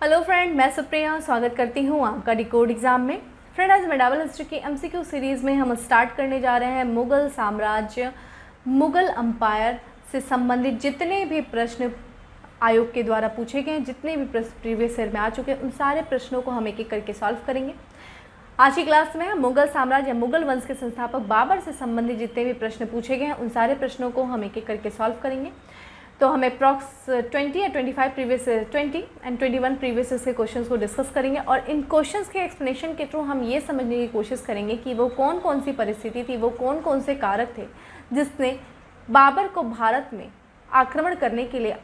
Hello friend, मैं सुप्रिया स्वागत करती हूँ आपका डिकोड एग्ज़ाम में। फ्रेंड, आज मेडावल हिस्ट्री की एमसीक्यू सीरीज़ में हम स्टार्ट करने जा रहे हैं मुग़ल साम्राज्य, मुग़ल अम्पायर से संबंधित जितने भी प्रश्न आयोग के द्वारा पूछे गए हैं, जितने भी प्रश्न प्रीवियस ईयर में आ चुके हैं, उन सारे प्रश्नों को हम एक एक करके सॉल्व करेंगे। आज की क्लास में हम मुग़ल साम्राज्य या मुग़ल वंश के संस्थापक बाबर से संबंधित जितने भी प्रश्न पूछे गए हैं, उन सारे प्रश्नों को हम एक एक करके सॉल्व करेंगे। तो हम अप्रॉक्स 20 या 25 प्रीवियस 20 एंड 21 प्रीवियस के क्वेश्चंस को डिस्कस करेंगे और इन क्वेश्चंस के एक्सप्लेनेशन के थ्रू हम ये समझने की कोशिश करेंगे कि वो कौन कौन सी परिस्थिति थी, वो कौन कौन से कारक थे जिसने बाबर को भारत में आक्रमण करने के लिए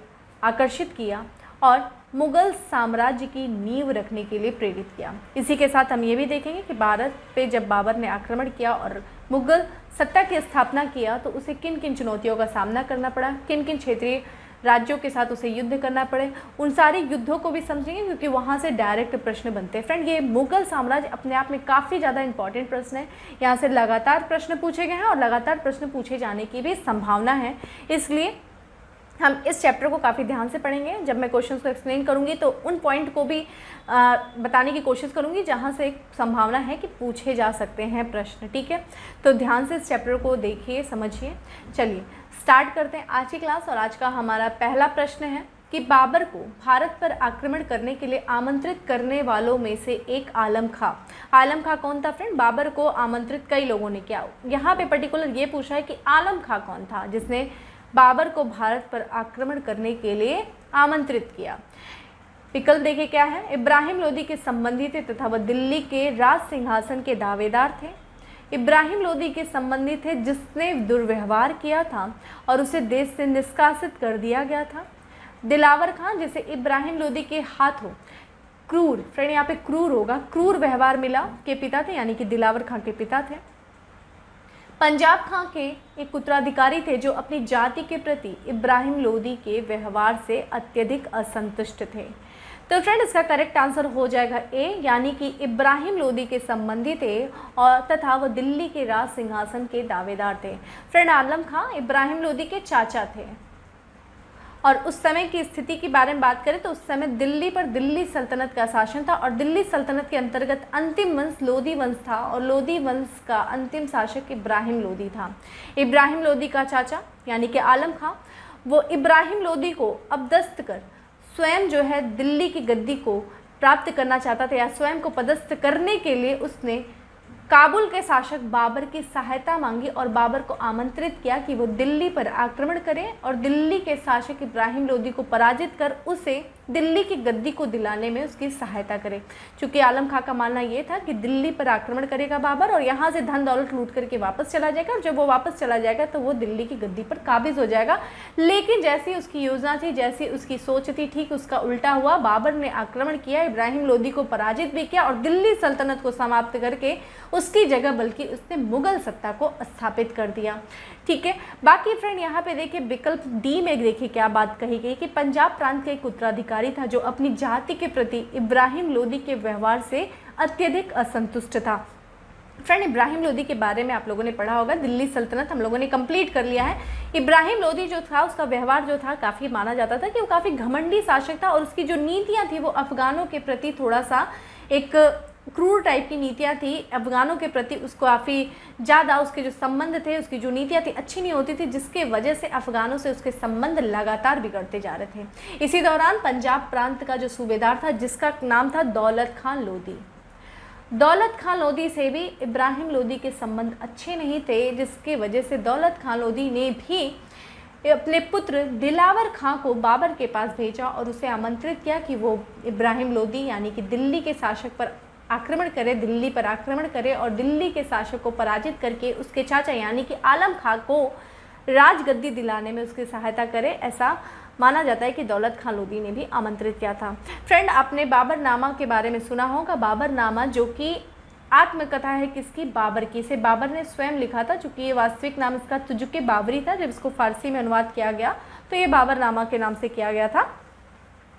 आकर्षित किया और मुग़ल साम्राज्य की नींव रखने के लिए प्रेरित किया। इसी के साथ हम ये भी देखेंगे कि भारत पे जब बाबर ने आक्रमण किया और मुग़ल सत्ता की स्थापना किया तो उसे किन किन चुनौतियों का सामना करना पड़ा, किन किन क्षेत्रीय राज्यों के साथ उसे युद्ध करना पड़े, उन सारे युद्धों को भी समझेंगे क्योंकि वहाँ से डायरेक्ट प्रश्न बनते हैं। फ्रेंड, ये मुग़ल साम्राज्य अपने आप में काफ़ी ज़्यादा इंपॉर्टेंट प्रश्न है। यहाँ से लगातार प्रश्न पूछे गए हैं और लगातार प्रश्न पूछे जाने की भी संभावना है, इसलिए हम इस चैप्टर को काफ़ी ध्यान से पढ़ेंगे। जब मैं क्वेश्चंस को एक्सप्लेन करूँगी तो उन पॉइंट को भी बताने की कोशिश करूँगी जहाँ से एक संभावना है कि पूछे जा सकते हैं प्रश्न। ठीक है, तो ध्यान से इस चैप्टर को देखिए, समझिए। चलिए स्टार्ट करते हैं आज की क्लास। और आज का हमारा पहला प्रश्न है कि बाबर को भारत पर आक्रमण करने के लिए आमंत्रित करने वालों में से एक आलम खां। आलम खां कौन था फ्रेंड? बाबर को आमंत्रित कई लोगों ने किया। यहाँ पे पर्टिकुलर ये पूछा है कि आलम खां कौन था जिसने बाबर को भारत पर आक्रमण करने के लिए आमंत्रित किया। विकल्प देखिए क्या है। इब्राहिम लोदी के संबंधी थे तथा वह दिल्ली के राज सिंहासन के दावेदार थे। इब्राहिम लोदी के संबंधी थे जिसने दुर्व्यवहार किया था और उसे देश से निष्कासित कर दिया गया था। दिलावर खां जिसे इब्राहिम लोदी के हाथों क्रूर, फ्रेंड यहाँ पे क्रूर होगा, क्रूर व्यवहार मिला, के पिता थे, यानी कि दिलावर खां के पिता थे। पंजाब खां के एक उत्तराधिकारी थे जो अपनी जाति के प्रति इब्राहिम लोदी के व्यवहार से अत्यधिक असंतुष्ट थे। तो फ्रेंड, इसका करेक्ट आंसर हो जाएगा ए, यानी कि इब्राहिम लोदी के संबंधी थे और तथा वह दिल्ली के राज सिंहासन के दावेदार थे। फ्रेंड, आलम खां इब्राहिम लोदी के चाचा थे और उस समय की स्थिति के बारे में बात करें तो उस समय दिल्ली पर दिल्ली सल्तनत का शासन था और दिल्ली सल्तनत के अंतर्गत अंतिम वंश लोदी वंश था और लोदी वंश का अंतिम शासक इब्राहिम लोदी था। इब्राहिम लोदी का चाचा यानी कि आलम खां, वो इब्राहिम लोदी को अपदस्थ कर स्वयं जो है दिल्ली की गद्दी को प्राप्त करना चाहता था या स्वयं को पदस्थ करने के लिए उसने काबुल के शासक बाबर की सहायता मांगी और बाबर को आमंत्रित किया कि वो दिल्ली पर आक्रमण करें और दिल्ली के शासक इब्राहिम लोदी को पराजित कर उसे दिल्ली की गद्दी को दिलाने में उसकी सहायता करें। चूँकि आलम खां का मानना ये था कि दिल्ली पर आक्रमण करेगा बाबर और यहाँ से धन दौलत लूट करके वापस चला जाएगा और जब वो वापस चला जाएगा तो वो दिल्ली की गद्दी पर काबिज हो जाएगा। लेकिन जैसी उसकी योजना थी, जैसी उसकी सोच थी, ठीक उसका उल्टा हुआ। बाबर ने आक्रमण किया, इब्राहिम लोदी को पराजित भी किया और दिल्ली सल्तनत को समाप्त करके उसकी जगह बल्कि उसने मुगल सत्ता को स्थापित कर दिया। ठीक है, बाकी फ्रेंड यहाँ पे देखिए विकल्प डी में देखिए क्या बात कही गई कि पंजाब प्रांत का एक उत्तराधिकारी था जो अपनी जाति के प्रति इब्राहिम लोदी के व्यवहार से अत्यधिक असंतुष्ट था। फ्रेंड, इब्राहिम लोदी के बारे में आप लोगों ने पढ़ा होगा, दिल्ली सल्तनत हम लोगों ने कंप्लीट कर लिया है। इब्राहिम लोदी जो था उसका व्यवहार जो था काफ़ी माना जाता था कि वो काफ़ी घमंडी शासक था और उसकी जो नीतियाँ थी वो अफगानों के प्रति थोड़ा सा एक क्रूर टाइप की नीतियाँ थी। अफगानों के प्रति उसको काफ़ी ज़्यादा उसके जो संबंध थे, उसकी जो नीतियाँ थी अच्छी नहीं होती थी, जिसके वजह से अफगानों से उसके संबंध लगातार बिगड़ते जा रहे थे। इसी दौरान पंजाब प्रांत का जो सूबेदार था जिसका नाम था दौलत खां लोदी, दौलत खां लोदी से भी इब्राहिम लोदी के संबंध अच्छे नहीं थे, जिसके वजह से दौलत खां लोदी ने भी अपने पुत्र दिलावर खां को बाबर के पास भेजा और उसे आमंत्रित किया कि वो इब्राहिम लोदी यानी कि दिल्ली के शासक पर आक्रमण करे, दिल्ली पर आक्रमण करे और दिल्ली के शासक को पराजित करके उसके चाचा यानी कि आलम खां को राजगद्दी दिलाने में उसकी सहायता करे। ऐसा माना जाता है कि दौलत खां लोदी ने भी आमंत्रित किया था। फ्रेंड, आपने बाबरनामा के बारे में सुना होगा। बाबरनामा जो कि आत्मकथा है किसकी? बाबर की। इसे बाबर ने स्वयं लिखा था, चूँकि ये वास्तविक नाम इसका तुजुक बाबरी था। जब इसको फारसी में अनुवाद किया गया तो ये बाबरनामा के नाम से किया गया था।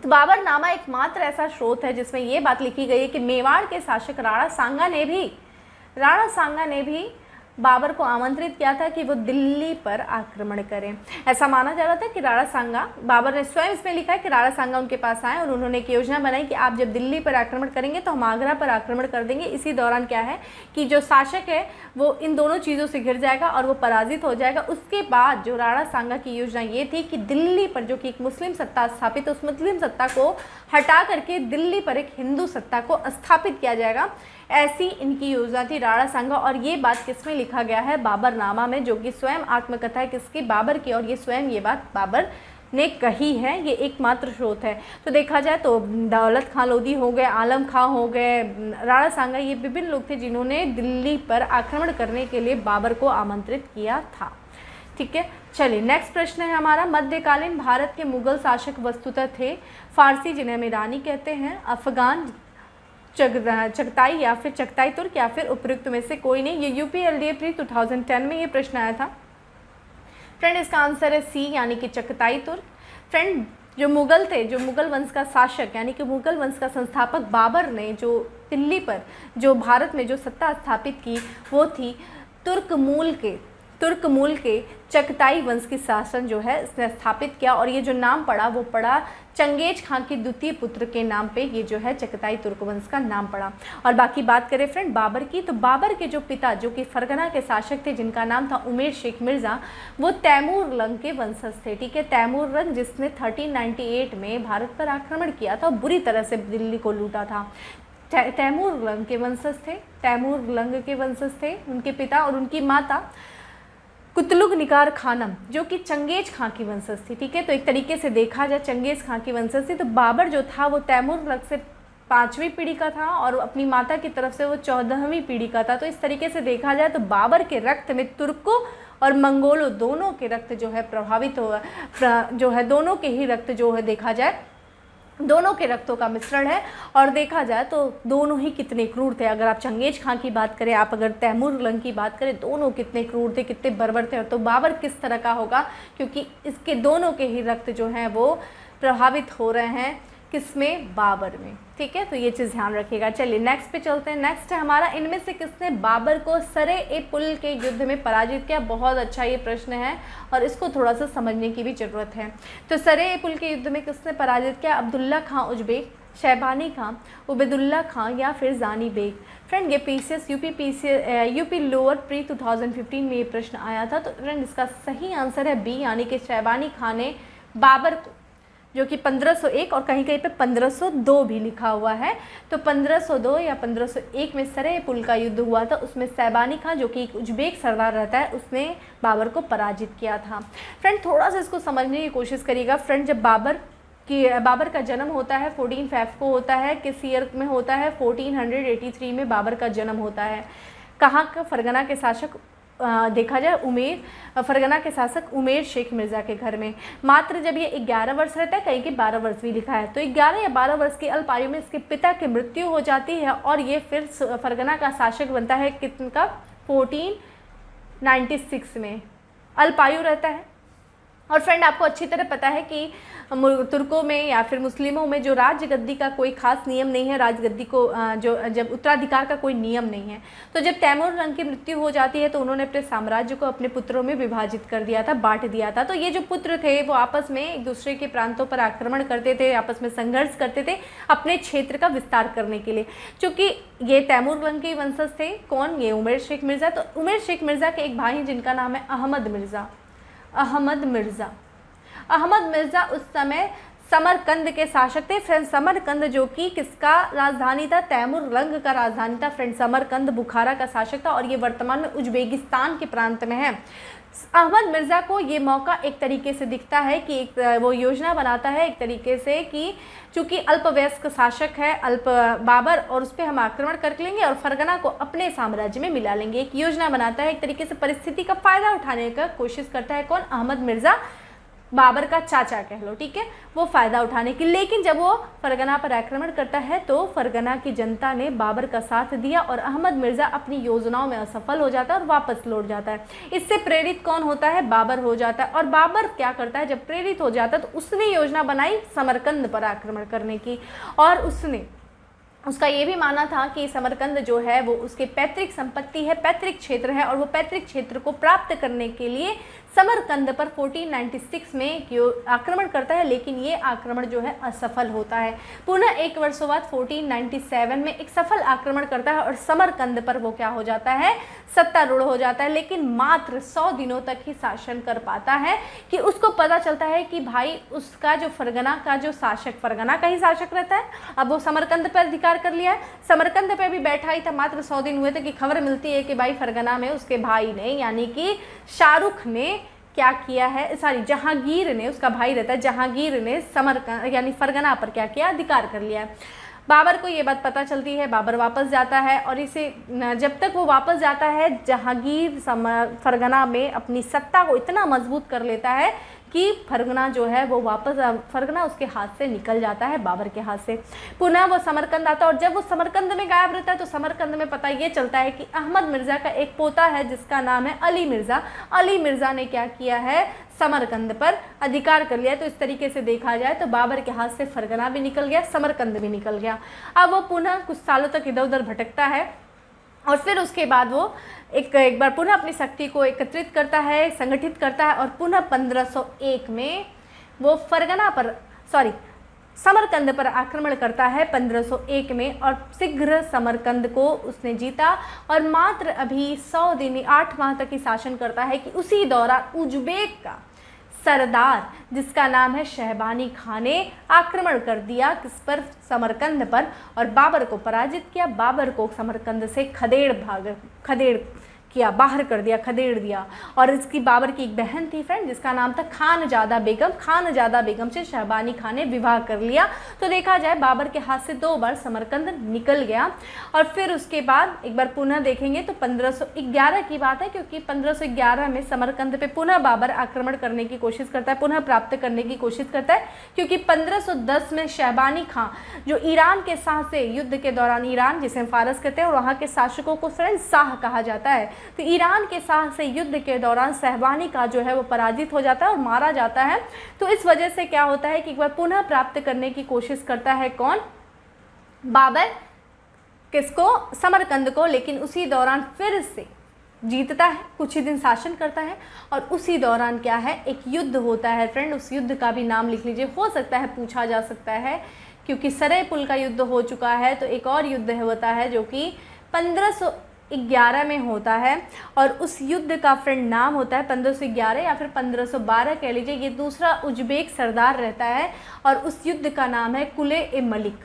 तो बाबरनामा एकमात्र ऐसा स्रोत है जिसमें ये बात लिखी गई है कि मेवाड़ के शासक राणा सांगा ने भी बाबर को आमंत्रित किया था कि वो दिल्ली पर आक्रमण करें। ऐसा माना जा रहा था कि राणा सांगा, बाबर ने स्वयं इसमें लिखा है कि राणा सांगा उनके पास आए और उन्होंने एक योजना बनाई कि आप जब दिल्ली पर आक्रमण करेंगे तो हम आगरा पर आक्रमण कर देंगे। इसी दौरान क्या है कि जो शासक है वो इन दोनों चीज़ों से घिर जाएगा और वो पराजित हो जाएगा। उसके बाद जो राणा सांगा की योजना ये थी कि दिल्ली पर, जो कि एक मुस्लिम सत्ता स्थापित, उस मुस्लिम सत्ता को हटा करके दिल्ली पर एक हिंदू सत्ता को स्थापित किया जाएगा। ऐसी इनकी योजना थी राणा सांगा। और ये बात किसमें लिखा गया है? बाबरनामा में, जो कि स्वयं आत्मकथा है किसकी? बाबर की। और ये स्वयं ये बात बाबर ने कही है, ये एकमात्र स्रोत है। तो देखा जाए तो दौलत खां लोधी हो गए, आलम खां हो गए, राणा सांगा, ये विभिन्न लोग थे जिन्होंने दिल्ली पर आक्रमण करने के लिए बाबर को आमंत्रित किया था। ठीक है, चलिए नेक्स्ट प्रश्न है हमारा। मध्यकालीन भारत के मुगल शासक वस्तुतः थे फारसी, जिन्हें हम ईरानी कहते हैं, अफगान, चगताई या फिर चगताई तुर्क, या फिर उपयुक्त में से कोई नहीं। ये UPLDA प्री 2010 में ये प्रश्न आया था। फ्रेंड इसका आंसर है सी, यानी कि चगताई तुर्क। फ्रेंड जो मुगल थे, जो मुगल वंश का शासक यानी कि मुगल वंश का संस्थापक बाबर ने जो दिल्ली पर, जो भारत में जो सत्ता स्थापित की, वो थी तुर्क मूल के चगताई वंश की शासन जो है इसने स्थापित किया। और ये जो नाम पड़ा वो पड़ा चंगेज खां के द्वितीय पुत्र के नाम पे, ये जो है चगताई तुर्क वंश का नाम पड़ा। और बाकी बात करें फ्रेंड बाबर की, तो बाबर के जो पिता, जो कि फरगना के शासक थे, जिनका नाम था उमेर शेख मिर्ज़ा, वो तैमूर लंग के वंशज थे। ठीक है, तैमूर लंग जिसने 1398 में भारत पर आक्रमण किया था और बुरी तरह से दिल्ली को लूटा था। तैमूर लंग के वंशज थे, तैमूर लंग के वंशज थे उनके पिता। और उनकी माता कुतलुग निगार खानम, जो कि चंगेज खां की वंशज थी। ठीक है, तो एक तरीके से देखा जाए चंगेज खां की वंशज थी। तो बाबर जो था वो तैमूर लंग से 5वीं पीढ़ी का था और अपनी माता की तरफ से वो 14वीं पीढ़ी का था। तो इस तरीके से देखा जाए तो बाबर के रक्त में तुर्कों और मंगोलों दोनों के रक्त जो है प्रभावित हुआ, जो है दोनों के ही रक्त जो है देखा जाए दोनों के रक्तों का मिश्रण है। और देखा जाए तो दोनों ही कितने क्रूर थे। अगर आप चंगेज खां की बात करें, आप अगर तैमूर लंग की बात करें, दोनों कितने क्रूर थे, कितने बर्बर थे। तो बाबर किस तरह का होगा, क्योंकि इसके दोनों के ही रक्त जो हैं वो प्रभावित हो रहे हैं, किसमें? बाबर में। ठीक है, तो ये चीज़ ध्यान रखिएगा। चलिए नेक्स्ट पे चलते हैं। नेक्स्ट है हमारा, इनमें से किसने बाबर को सरे-ए-पुल के युद्ध में पराजित किया? बहुत अच्छा ये प्रश्न है और इसको थोड़ा सा समझने की भी ज़रूरत है। तो सरे-ए-पुल के युद्ध में किसने पराजित किया? अब्दुल्ला खां उज़्बेक, शैबानी खां, उबैदुल्ला खां या फिर जानी बेग। फ्रेंड ये यूपी लोअर प्री 2015 में ये प्रश्न आया था। तो फ्रेंड इसका सही आंसर है बी, यानी कि शैबानी खां ने बाबर को, जो कि 1501 और कहीं कहीं पे 1502 भी लिखा हुआ है, तो 1502 या 1501 में सरे-ए-पुल का युद्ध हुआ था। उसमें शैबानी खां, जो कि एक उज्बेक सरदार रहता है, उसने बाबर को पराजित किया था। फ्रेंड थोड़ा सा इसको समझने की कोशिश करिएगा। फ्रेंड जब बाबर का जन्म होता है 14 फ़रवरी को होता है, किस ईयर में होता है? 1483 में बाबर का जन्म होता है। कहाँ का? फरगना के शासक, देखा जाए फरगना के शासक उमेर शेख मिर्ज़ा के घर में। मात्र जब ये 11 वर्ष रहता है, कहीं कि 12 वर्ष भी लिखा है, तो 11 या 12 वर्ष की अल्प आयु में इसके पिता की मृत्यु हो जाती है और ये फिर फरगना का शासक बनता है। कितना? 1496 में अल्प आयु रहता है। और फ्रेंड आपको अच्छी तरह पता है कि तुर्कों में या फिर मुस्लिमों में जो राजगद्दी का कोई खास नियम नहीं है, राजगद्दी को जो जब उत्तराधिकार का कोई नियम नहीं है। तो जब तैमूर लंग की मृत्यु हो जाती है तो उन्होंने अपने साम्राज्य को अपने पुत्रों में विभाजित कर दिया था, बांट दिया था। तो ये जो पुत्र थे वो आपस में एक दूसरे के प्रांतों पर आक्रमण करते थे, आपस में संघर्ष करते थे अपने क्षेत्र का विस्तार करने के लिए। चूँकि ये तैमूर लंग के वंशज थे, कौन? ये उमेर शेख मिर्ज़ा। तो उमेर शेख मिर्ज़ा के एक भाई जिनका नाम है अहमद मिर्ज़ा उस समय समरकंद के शासक थे। फ्रेंड समरकंद जो कि किसका राजधानी था? तैमूर लंग का राजधानी था। फ्रेंड समरकंद बुखारा का शासक था और ये वर्तमान में उज्बेकिस्तान के प्रांत में है। अहमद मिर्ज़ा को ये मौका एक तरीके से दिखता है कि वो योजना बनाता है एक तरीके से कि चूँकि अल्पवयस्क शासक है बाबर, और उस पर हम आक्रमण कर लेंगे और फरगना को अपने साम्राज्य में मिला लेंगे। एक योजना बनाता है, एक तरीके से परिस्थिति का फ़ायदा उठाने का कोशिश करता है। कौन? अहमद मिर्ज़ा, बाबर का चाचा कह लो। ठीक है, वो फ़ायदा उठाने की। लेकिन जब वो फरगना पर आक्रमण करता है तो फरगना की जनता ने बाबर का साथ दिया और अहमद मिर्ज़ा अपनी योजनाओं में असफल हो जाता है और वापस लौट जाता है। इससे प्रेरित कौन होता है? बाबर हो जाता है। और बाबर क्या करता है? जब प्रेरित हो जाता है तो उसने योजना बनाई समरकंद पर आक्रमण करने की, और उसने उसका ये भी मानना था कि समरकंद जो है वो उसके पैतृक संपत्ति है, पैतृक क्षेत्र है, और वो पैतृक क्षेत्र को प्राप्त करने के लिए समरकंद पर 1496 में आक्रमण करता है, लेकिन ये आक्रमण जो है असफल होता है। पुनः एक वर्षों बाद 1497 में एक सफल आक्रमण करता है और समरकंद पर वो क्या हो जाता है, सत्तारूढ़ हो जाता है, लेकिन मात्र 100 दिनों तक ही शासन कर पाता है कि उसको पता चलता है कि भाई उसका जो फरगना का जो शासक, फरगना का ही शासक रहता है, अब वो समरकंद पर अधिकार कर लिया है। समरकंद पे भी बैठा ही था, मात्र 100 दिन हुए थे कि खबर मिलती है कि भाई फरगना में उसके भाई ने यानी कि शाहरुख ने क्या किया है, सॉरी जहांगीर ने, उसका भाई रहता है जहांगीर ने समरकंद यानी फरगना पर क्या किया, अधिकार कर लिया है। बाबर को ये बात पता चलती है, बाबर वापस जाता है और इसे जब तक वो वापस जाता है जहांगीर फरगना में अपनी सत्ता को इतना मजबूत कर लेता है कि फरगना जो है वो वापस, फरगना उसके हाथ से निकल जाता है, बाबर के हाथ से। पुनः वो समरकंद आता है और जब वो समरकंद में गायब रहता है तो समरकंद में पता ये चलता है कि अहमद मिर्ज़ा का एक पोता है जिसका नाम है अली मिर्ज़ा। अली मिर्ज़ा ने क्या किया है, समरकंद पर अधिकार कर लिया। तो इस तरीके से देखा जाए तो बाबर के हाथ से फरगना भी निकल गया, समरकंद भी निकल गया। अब वो पुनः कुछ सालों तक इधर उधर भटकता है और फिर उसके बाद वो एक बार पुनः अपनी शक्ति को एकत्रित करता है, संगठित करता है और पुनः 1501 में वो फरगना पर समरकंद पर आक्रमण करता है 1501 में और शीघ्र समरकंद को उसने जीता और मात्र अभी 100 दिन 8 माह तक ही शासन करता है कि उसी दौरान उज्बेक का सरदार जिसका नाम है शहबानी खान ने आक्रमण कर दिया किस पर, समरकंद पर, और बाबर को पराजित किया। बाबर को समरकंद से खदेड़ किया, बाहर कर दिया, खदेड़ दिया। और इसकी बाबर की एक बहन थी फ्रेंड जिसका नाम था खानजादा बेगम। खानजादा बेगम से शहबानी खान ने विवाह कर लिया। तो देखा जाए बाबर के हाथ से 2 बार समरकंद निकल गया। और फिर उसके बाद एक बार पुनः देखेंगे तो 1511 की बात है, क्योंकि 1511 में समरकंद पे पुनः बाबर आक्रमण करने की कोशिश करता है, पुनः प्राप्त करने की कोशिश करता है, क्योंकि 1510 में शहबानी खां जो ईरान के शाह से युद्ध के दौरान, ईरान जिसे हम फारस कहते हैं और वहाँ के शासकों को फ्रेंड शाह कहा जाता है, तो ईरान के शाह से युद्ध के दौरान शहबानी का जो है वो पराजित हो जाता है और मारा जाता है। तो इस वजह से क्या होता है कि एक बार पुनः प्राप्त करने की कोशिश करता है कौन, बाबर, किसको, समरकंद को, लेकिन उसी दौरान फिर से जीतता है, कुछ ही दिन शासन करता है और उसी दौरान क्या है, एक युद्ध होता है फ्रेंड। उस युद्ध का भी नाम लिख लीजिए, हो सकता है पूछा जा सकता है, क्योंकि सराय पुल का युद्ध हो चुका है तो एक और युद्ध होता है जो कि 1511 में होता है और उस युद्ध का फ्रेंड नाम होता है 1511 या फिर 1512 कह लीजिए। ये दूसरा उज्बेक सरदार रहता है और उस युद्ध का नाम है कुल-ए-मलिक।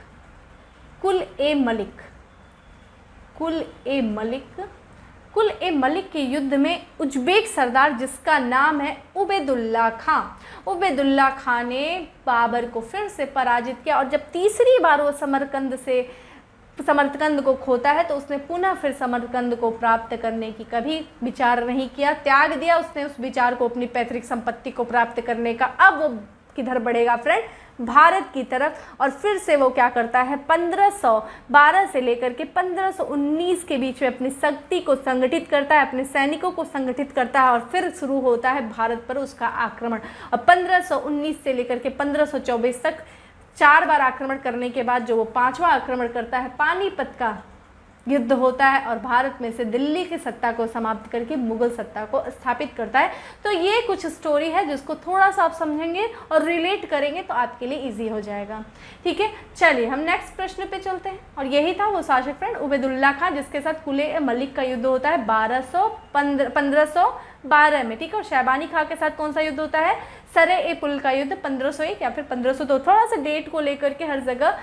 कुल-ए-मलिक के युद्ध में उज्बेक सरदार जिसका नाम है उबैदुल्ला खां ने बाबर को फिर से पराजित किया और जब तीसरी बार वो समरकंद को खोता है तो उसने पुनः फिर समरकंद को प्राप्त करने की कभी विचार नहीं किया, त्याग दिया उसने उस विचार को, अपनी पैतृक संपत्ति को प्राप्त करने का। अब वो किधर बढ़ेगा फ्रेंड, भारत की तरफ। और फिर से वो क्या करता है, 1512 से लेकर के 1519 के बीच में अपनी शक्ति को संगठित करता है, अपने सैनिकों को संगठित करता है और फिर शुरू होता है भारत पर उसका आक्रमण। और 1519 से लेकर के 1524 तक 4 बार आक्रमण करने के बाद जो वो 5वां आक्रमण करता है, पानीपत का युद्ध होता है और भारत में से दिल्ली की सत्ता को समाप्त करके मुगल सत्ता को स्थापित करता है। तो ये कुछ स्टोरी है जिसको थोड़ा सा आप समझेंगे और रिलेट करेंगे तो आपके लिए इजी हो जाएगा। ठीक है, चलिए हम नेक्स्ट प्रश्न पे चलते हैं। और यही था वो शासक फ्रेंड उबैदुल्ला खां जिसके साथ कुल-ए-मलिक का युद्ध होता है 1512 में। ठीक है, और शहबानी खां के साथ कौन सा युद्ध होता है, सरे-ए-पुल का युद्ध 1501 या फिर 1502। थोड़ा सा डेट को लेकर के हर जगह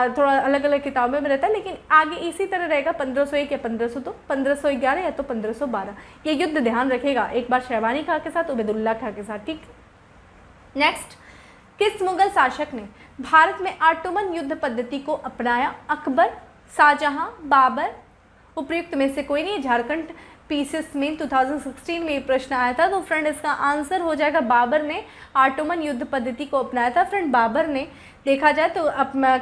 थोड़ा अलग अलग किताबों में रहता है, लेकिन आगे इसी तरह रहेगा 1501 या 1502, 1511 या तो 1512। ये युद्ध ध्यान रखेगा एक बार शहबानी खां के साथ, उबैदुल्ला खां के साथ। ठीक, नेक्स्ट, किस मुगल शासक ने भारत में ऑटोमन युद्ध पद्धति को अपनाया? अकबर, शाहजहां, बाबर, उपयुक्त में से कोई नहीं। झारखंड पीसीएस में 2016 में ये प्रश्न आया था, तो फ्रेंड इसका आंसर हो जाएगा बाबर ने ऑटोमन युद्ध पद्धति को अपनाया था। फ्रेंड बाबर ने देखा जाए तो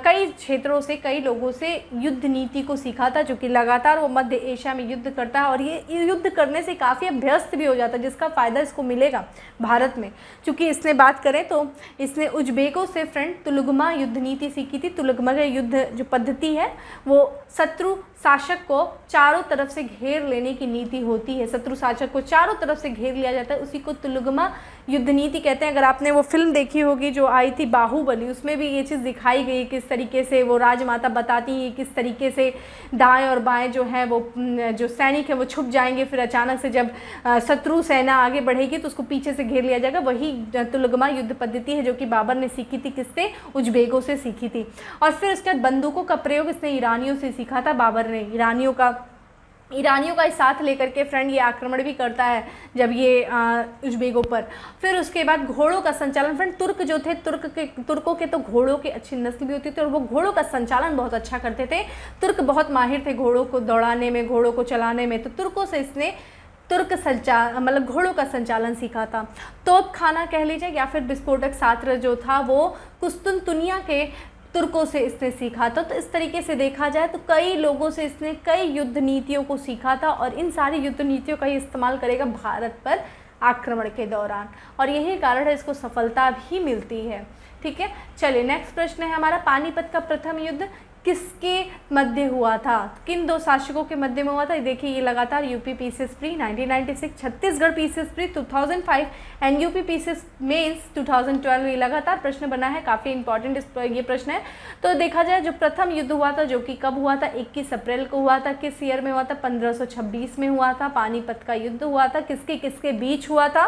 कई क्षेत्रों से, कई लोगों से युद्ध नीति को सीखा था, जो कि लगातार वो मध्य एशिया में युद्ध करता है और ये युद्ध करने से काफ़ी अभ्यस्त भी हो जाता है, जिसका फ़ायदा इसको मिलेगा भारत में। चूँकि इसने बात करें तो इसने उज्बेकों से फ्रेंड तुलगमा युद्ध नीति सीखी थी। तुलगमा युद्ध जो पद्धति है वो शत्रु शासक को चारों तरफ से घेर लेने की नीति होती है। शत्रु शासक को चारों तरफ से घेर लिया जाता है, उसी को तुलगमा युद्ध नीति कहते हैं। अगर आपने वो फिल्म देखी होगी जो आई थी बाहुबली, उसमें भी ये चीज़ दिखाई गई, किस तरीके से वो राजमाता बताती है किस तरीके से दाएं और बाएं जो है वो जो सैनिक है वो छुप जाएंगे, फिर अचानक से जब शत्रु सेना आगे बढ़ेगी तो उसको पीछे से घेर लिया जाएगा। वही तुलगमा युद्ध पद्धति है जो कि बाबर ने सीखी थी, किससे? उज्बेकों से सीखी थी। और फिर उसके बाद बंदूकों का प्रयोग इसने ईरानियों से सीखा था बाबर ने। ईरानियों का साथ लेकर के फ्रेंड ये आक्रमण भी करता है जब ये उज्बेकों पर। फिर उसके बाद घोड़ों का संचालन, फ्रेंड तुर्क जो थे, तुर्कों के तो घोड़ों की अच्छी नस्ल भी होती थी और वो घोड़ों का संचालन बहुत अच्छा करते थे। तुर्क बहुत माहिर थे घोड़ों को दौड़ाने में, घोड़ों को चलाने में, तो तुर्कों से इसने घोड़ों का संचालन सीखा था। तोप खाना कह लीजिए या फिर विस्फोटक शास्त्र जो था वो कुस्तुनतुनिया के तुर्कों से इसने सीखा था। तो इस तरीके से देखा जाए तो कई लोगों से इसने कई युद्ध नीतियों को सीखा था और इन सारी युद्ध नीतियों का ही इस्तेमाल करेगा भारत पर आक्रमण के दौरान, और यही कारण है इसको सफलता भी मिलती है। ठीक है, चलिए नेक्स्ट प्रश्न है हमारा, पानीपत का प्रथम युद्ध किसके मध्य हुआ था? किन दो शासकों के मध्य में हुआ था? देखिए ये लगातार UP PCS pre 1996, Chhattisgarh PCS pre 2005 and UP PCS mains 2012। ये लगातार प्रश्न बना है, काफ़ी इंपॉर्टेंट ये प्रश्न है। तो देखा जाए जो प्रथम युद्ध हुआ था जो कि कब हुआ था? 21 अप्रैल को हुआ था। किस ईयर में हुआ था? 1526 में हुआ था। पानीपत का युद्ध हुआ था, किसके किसके बीच हुआ था?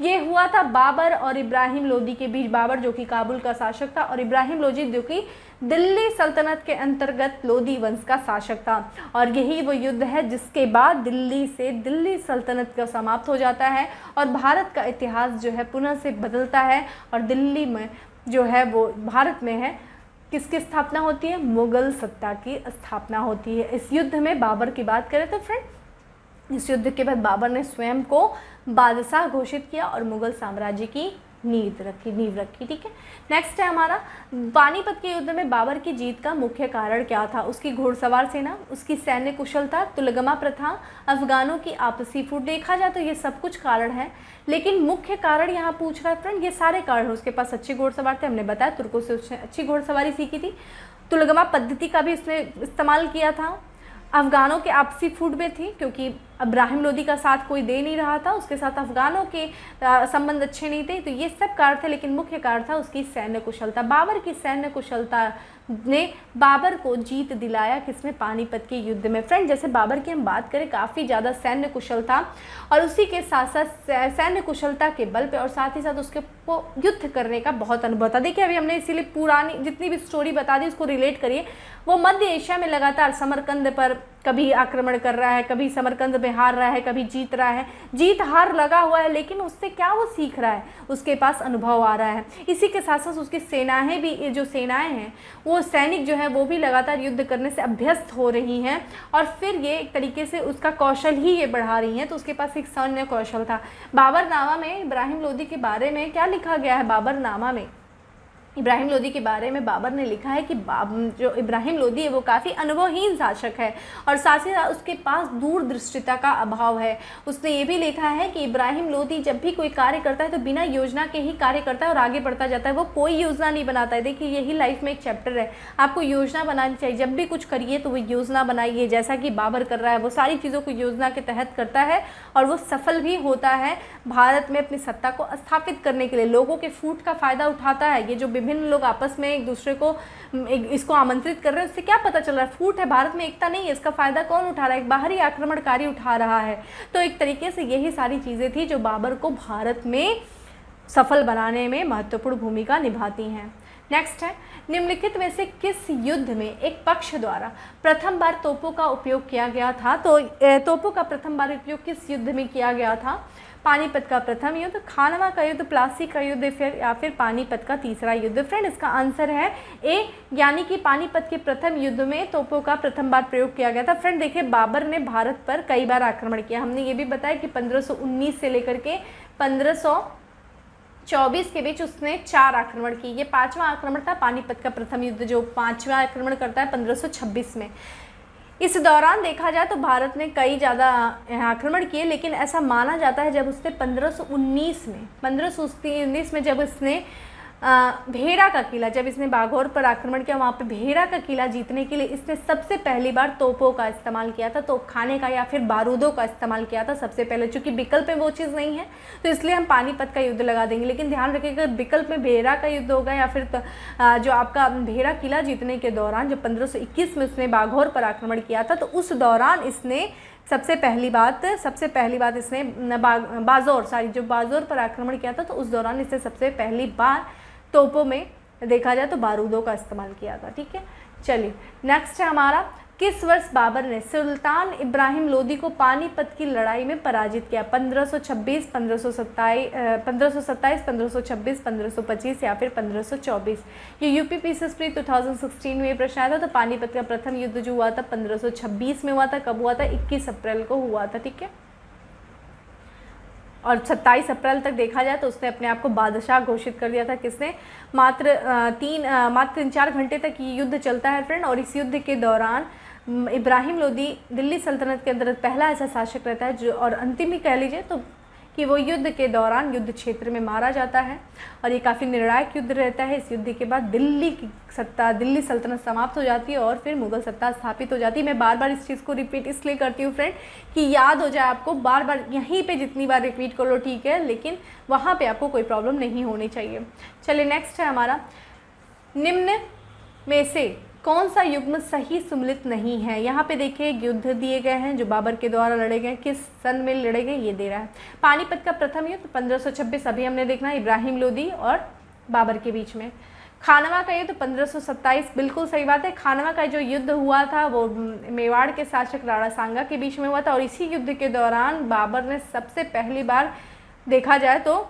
ये हुआ था बाबर और इब्राहिम लोदी के बीच। बाबर जो कि काबुल का शासक था और इब्राहिम लोदी जो कि दिल्ली सल्तनत के अंतर्गत लोदी वंश का शासक था। और यही वो युद्ध है जिसके बाद दिल्ली सल्तनत का समाप्त हो जाता है और भारत का इतिहास जो है पुनः से बदलता है और दिल्ली में जो है वो भारत में है किसकी स्थापना होती है? मुगल सत्ता की स्थापना होती है। इस युद्ध में बाबर की बात करें तो फ्रेंड इस युद्ध के बाद बाबर ने स्वयं को बादशाह घोषित किया और मुगल साम्राज्य की नींव रखी। ठीक है, नेक्स्ट है हमारा, पानीपत के युद्ध में बाबर की जीत का मुख्य कारण क्या था? उसकी घुड़सवार सेना, उसकी सैन्य कुशलता, तुलगमा प्रथा, अफगानों की आपसी फूट। देखा जाए तो ये सब कुछ कारण है, लेकिन मुख्य कारण यहाँ पूछ रहा है फ्रेंड, ये सारे कारण। उसके पास अच्छे घुड़सवार थे, हमने बताया तुर्कों से उसने अच्छी घुड़सवारी सीखी थी। तुलगमा पद्धति का भी उसने इस्तेमाल किया था। अफगानों के आपसी फूट में थी क्योंकि इब्राहिम लोदी का साथ कोई दे नहीं रहा था, उसके साथ अफगानों के संबंध अच्छे नहीं थे। तो ये सब कारण थे, लेकिन मुख्य कारण था उसकी सैन्य कुशलता। बाबर की सैन्य कुशलता ने बाबर को जीत दिलाया किसमें? पानीपत के युद्ध में। फ्रेंड जैसे बाबर की हम बात करें, काफ़ी ज़्यादा सैन्य कुशलता और उसी के साथ साथ सैन्य कुशलता के बल पे और साथ ही साथ उसके को युद्ध करने का बहुत अनुभव था। देखिए अभी हमने इसीलिए पुरानी जितनी भी स्टोरी बता दी उसको रिलेट करिए। वो मध्य एशिया में लगातार समरकंद पर कभी आक्रमण कर रहा है, कभी समरकंद में हार रहा है, कभी जीत रहा है, जीत हार लगा हुआ है, लेकिन उससे क्या वो सीख रहा है? उसके पास अनुभव आ रहा है। इसी के साथ साथ उसकी सेनाएं भी, जो सेनाएं हैं वो सैनिक जो है वो भी लगातार युद्ध करने से अभ्यस्त हो रही हैं और फिर ये एक तरीके से उसका कौशल ही ये बढ़ा रही हैं। तो उसके पास एक सैन्य कौशल था। बाबरनामा में इब्राहिम लोदी के बारे में क्या लिखा गया है? बाबरनामा में इब्राहिम लोदी के बारे में बाबर ने लिखा है कि जो इब्राहिम लोदी है वो काफ़ी अनुभवहीन शासक है और साथ ही साथ उसके पास दूरदृष्टिता का अभाव है। उसने ये भी लिखा है कि इब्राहिम लोदी जब भी कोई कार्य करता है तो बिना योजना के ही कार्य करता है और आगे बढ़ता जाता है, वो कोई योजना नहीं बनाता है। देखिए यही लाइफ में एक चैप्टर है, आपको योजना बनानी चाहिए। जब भी कुछ करिए तो वो योजना बनाइए, जैसा कि बाबर कर रहा है। वो सारी चीज़ों को योजना के तहत करता है और वो सफल भी होता है भारत में अपनी सत्ता को स्थापित करने के लिए। लोगों के फूट का फ़ायदा उठाता है। ये जो विभिन्न लोग आपस में एक दूसरे को इसको आमंत्रित कर रहे हैं, उससे क्या पता चल रहा है? फूट है, भारत में एकता नहीं है। इसका फायदा कौन उठा रहा है? एक बाहरी आक्रमणकारी उठा रहा है। तो एक तरीके से यही सारी चीज़ें थी जो बाबर को भारत में सफल बनाने में महत्वपूर्ण भूमिका निभाती हैं। नेक्स्ट है, निम्नलिखित में से किस युद्ध में एक पक्ष द्वारा प्रथम बार तोपों का उपयोग किया गया था? तो तोपों का प्रथम बार उपयोग किस युद्ध में किया गया था? पानीपत का प्रथम युद्ध, खानवा का युद्ध, प्लासी का युद्ध, या फिर पानीपत का तीसरा युद्ध। फ्रेंड इसका आंसर है ए, यानी कि पानीपत के प्रथम युद्ध में तोपों का प्रथम बार प्रयोग किया गया था। फ्रेंड देखिए बाबर ने भारत पर कई बार आक्रमण किया। हमने ये भी बताया कि 1519 से लेकर के 1500 24 के बीच उसने 4 आक्रमण किए। ये 5वां आक्रमण था, पानीपत का प्रथम युद्ध जो 5वां आक्रमण करता है 1526 में। इस दौरान देखा जाए तो भारत ने कई ज़्यादा आक्रमण किए, लेकिन ऐसा माना जाता है जब उसने 1519 में जब इसने भेरा का किला, जब इसने बाघौर पर आक्रमण किया, वहाँ पे भेरा का किला जीतने के लिए इसने सबसे पहली बार तोपों का इस्तेमाल किया था, तोप खाने का या फिर बारूदों का इस्तेमाल किया था सबसे पहले। चूंकि विकल्प में वो चीज़ नहीं है तो इसलिए हम पानीपत का युद्ध लगा देंगे, लेकिन ध्यान रखिएगा विकल्प में भेरा का युद्ध होगा या फिर जो आपका भेरा किला जीतने के दौरान जब 1521 में उसने बाघौर पर आक्रमण किया था, तो उस दौरान इसने सबसे पहली बात इसने बाज़ौर पर आक्रमण किया था, तो उस दौरान इसने सबसे पहली बार तोपों में देखा जाए तो बारूदों का इस्तेमाल किया था। ठीक है, चलिए नेक्स्ट है हमारा, किस वर्ष बाबर ने सुल्तान इब्राहिम लोदी को पानीपत की लड़ाई में पराजित किया? 1526, 1527, 1526, 1525 या फिर 1524? ये यूपी पीसीएस प्री 2016 में ये प्रश्न आया था। तो पानीपत का प्रथम युद्ध जो हुआ था 1526 में हुआ था। कब हुआ था? 21 अप्रैल को हुआ था। ठीक है, और 27 अप्रैल तक देखा जाए तो उसने अपने आप को बादशाह घोषित कर दिया था। किसने? मात्र 3-4 घंटे तक ये युद्ध चलता है फ्रेंड। और इस युद्ध के दौरान इब्राहिम लोदी दिल्ली सल्तनत के अंदर पहला ऐसा शासक रहता है जो, और अंतिम ही कह लीजिए तो, कि वो युद्ध के दौरान युद्ध क्षेत्र में मारा जाता है। और ये काफ़ी निर्णायक युद्ध रहता है। इस युद्ध के बाद दिल्ली सल्तनत समाप्त हो जाती है और फिर मुगल सत्ता स्थापित हो जाती है। मैं बार बार इस चीज़ को रिपीट इसलिए करती हूँ फ्रेंड कि याद हो जाए आपको, बार बार यहीं पे जितनी बार रिपीट कर लो ठीक है, लेकिन वहाँ पे आपको कोई प्रॉब्लम नहीं होनी चाहिए। चलिए नेक्स्ट है हमारा, निम्न में से कौन सा युग्म सही सुमेलित नहीं है? यहाँ पे देखिए युद्ध दिए गए हैं जो बाबर के द्वारा लड़े गए, किस सन में लड़े गए ये दे रहा है। पानीपत का प्रथम युद्ध 1526 अभी हमने देखना है, इब्राहिम लोदी और बाबर के बीच में। खानवा का युद्ध 1527, बिल्कुल सही बात है। खानवा का जो युद्ध हुआ था वो मेवाड़ के शासक राणा सांगा के बीच में हुआ था, और इसी युद्ध के दौरान बाबर ने सबसे पहली बार देखा जाए तो